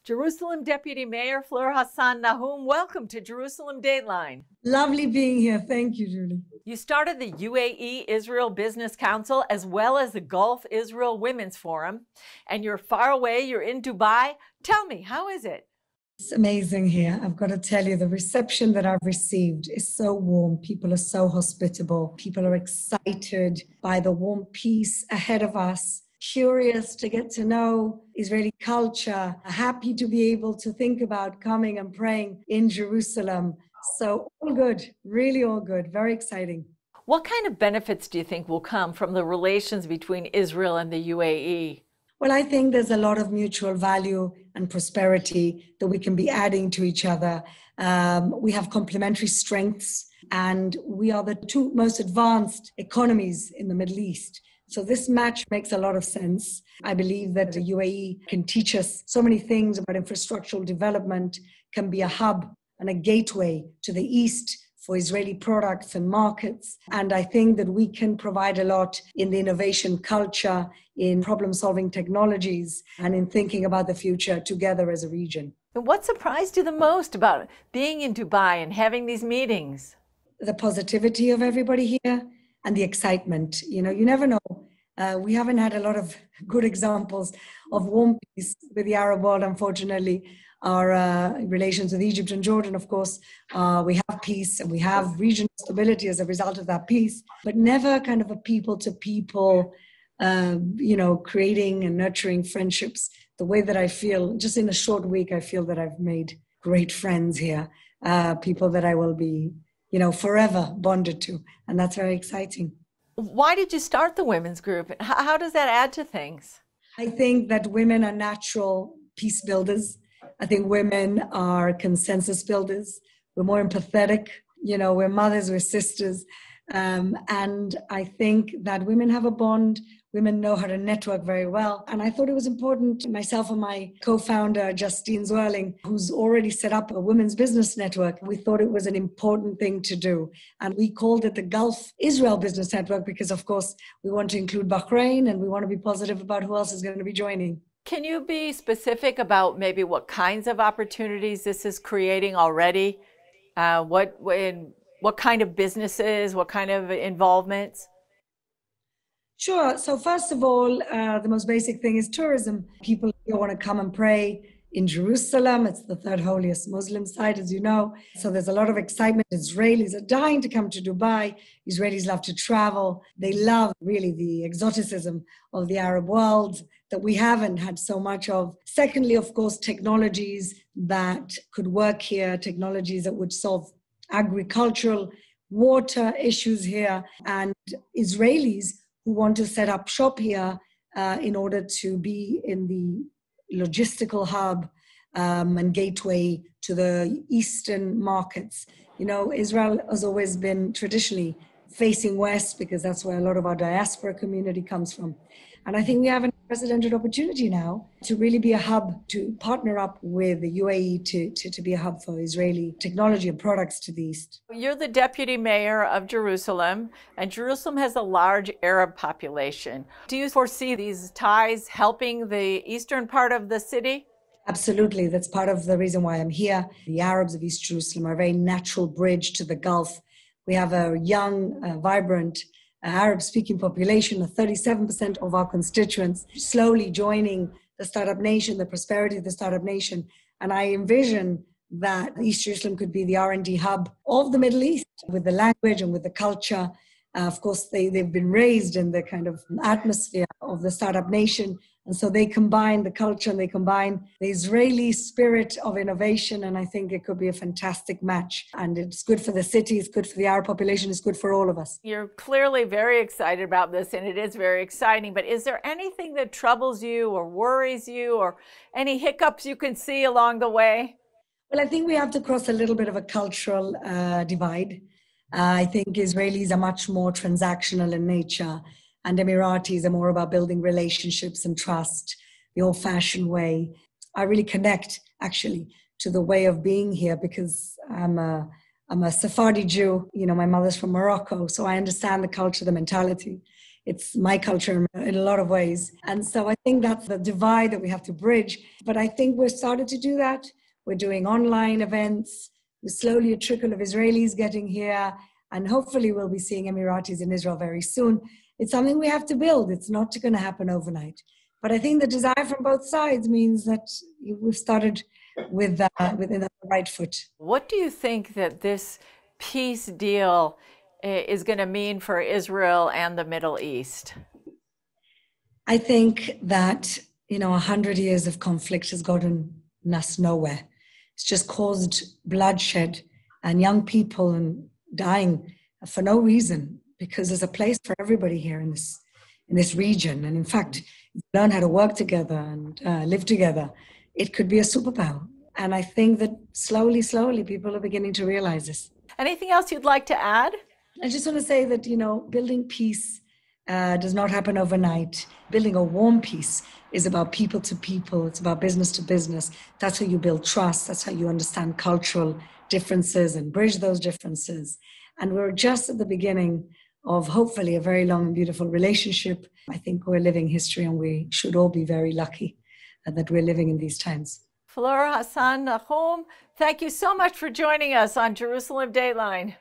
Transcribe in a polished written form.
Jerusalem Deputy Mayor Fleur Hassan-Nahoum, welcome to Jerusalem Dateline. Lovely being here. Thank you, Julie. You started the UAE Israel Business Council as well as the Gulf Israel Women's Forum, and you're far away, you're in Dubai. Tell me, how is it? It's amazing here. I've got to tell you, the reception that I've received is so warm. People are so hospitable. People are excited by the warm peace ahead of us, curious to get to know Israeli culture, happy to be able to think about coming and praying in Jerusalem. So all good, really all good, very exciting. What kind of benefits do you think will come from the relations between Israel and the UAE? Well, I think there's a lot of mutual value and prosperity that we can be adding to each other. We have complementary strengths, and we are the two most advanced economies in the Middle East. So this match makes a lot of sense. I believe that the UAE can teach us so many things about infrastructural development, can be a hub and a gateway to the East for Israeli products and markets. And I think that we can provide a lot in the innovation culture, in problem-solving technologies, and in thinking about the future together as a region. And what surprised you the most about being in Dubai and having these meetings? The positivity of everybody here and the excitement. You know, you never know. We haven't had a lot of good examples of warm peace with the Arab world, unfortunately. Our relations with Egypt and Jordan, of course, we have peace and we have regional stability as a result of that peace, but never kind of a people-to-people, creating and nurturing friendships the way that I feel. Just in a short week, I feel that I've made great friends here, people that I will be, forever bonded to, and that's very exciting. Why did you start the women's group? How does that add to things? I think that women are natural peace builders. I think women are consensus builders. We're more empathetic. We're mothers, we're sisters. And I think that women have a bond. Women know how to network very well. And I thought it was important, myself and my co-founder, Justine Zwerling, who's already set up a women's business network. We thought it was an important thing to do. And we called it the Gulf Israel Business Network because, of course, we want to include Bahrain and we want to be positive about who else is going to be joining. Can you be specific about maybe what kinds of opportunities this is creating already? What kind of businesses, what kind of involvements? Sure. So first of all, the most basic thing is tourism. People want to come and pray in Jerusalem. It's the third holiest Muslim site, as you know. So there's a lot of excitement. Israelis are dying to come to Dubai. Israelis love to travel. They love really the exoticism of the Arab world that we haven't had so much of. Secondly, of course, technologies that could work here, technologies that would solve agricultural, water issues here, and Israelis who want to set up shop here in order to be in the logistical hub and gateway to the Eastern markets. Israel has always been traditionally facing west because that's where a lot of our diaspora community comes from. And I think we have an unprecedented opportunity now to really be a hub, to partner up with the UAE to be a hub for Israeli technology and products to the East. You're the deputy mayor of Jerusalem, and Jerusalem has a large Arab population. Do you foresee these ties helping the eastern part of the city? Absolutely. That's part of the reason why I'm here. The Arabs of East Jerusalem are a very natural bridge to the Gulf. We have a young, vibrant, Arab-speaking population of 37% of our constituents slowly joining the startup nation, the prosperity of the startup nation. And I envision that East Jerusalem could be the R&D hub of the Middle East with the language and with the culture. Of course, they've been raised in the kind of atmosphere of the startup nation. And so they combine the culture and they combine the Israeli spirit of innovation. And I think it could be a fantastic match. And it's good for the city, it's good for the Arab population, it's good for all of us. You're clearly very excited about this, and it is very exciting. But is there anything that troubles you or worries you or any hiccups you can see along the way? Well, I think we have to cross a little bit of a cultural divide. I think Israelis are much more transactional in nature. And Emiratis are more about building relationships and trust, the old-fashioned way. I really connect, actually, to the way of being here because I'm a Sephardi Jew. My mother's from Morocco, so I understand the culture, the mentality. It's my culture in a lot of ways. And so I think that's the divide that we have to bridge. But I think we're starting to do that. We're doing online events. We're slowly a trickle of Israelis getting here. And hopefully we'll be seeing Emiratis in Israel very soon. It's something we have to build. It's not going to happen overnight. But I think the desire from both sides means that we've started within the right foot. What do you think that this peace deal is going to mean for Israel and the Middle East? I think that, 100 years of conflict has gotten us nowhere. It's just caused bloodshed and young people and dying for no reason, because there's a place for everybody here in this region. And in fact, learn how to work together and live together, it could be a superpower. And I think that slowly, people are beginning to realize this. Anything else you'd like to add? I just want to say that, building peace does not happen overnight. Building a warm peace is about people to people. It's about business to business. That's how you build trust. That's how you understand cultural differences and bridge those differences. And we're just at the beginning of hopefully a very long and beautiful relationship. I think we're living history, and we should all be very lucky that we're living in these times. Fleur Hassan-Nahoum, thank you so much for joining us on Jerusalem Dateline.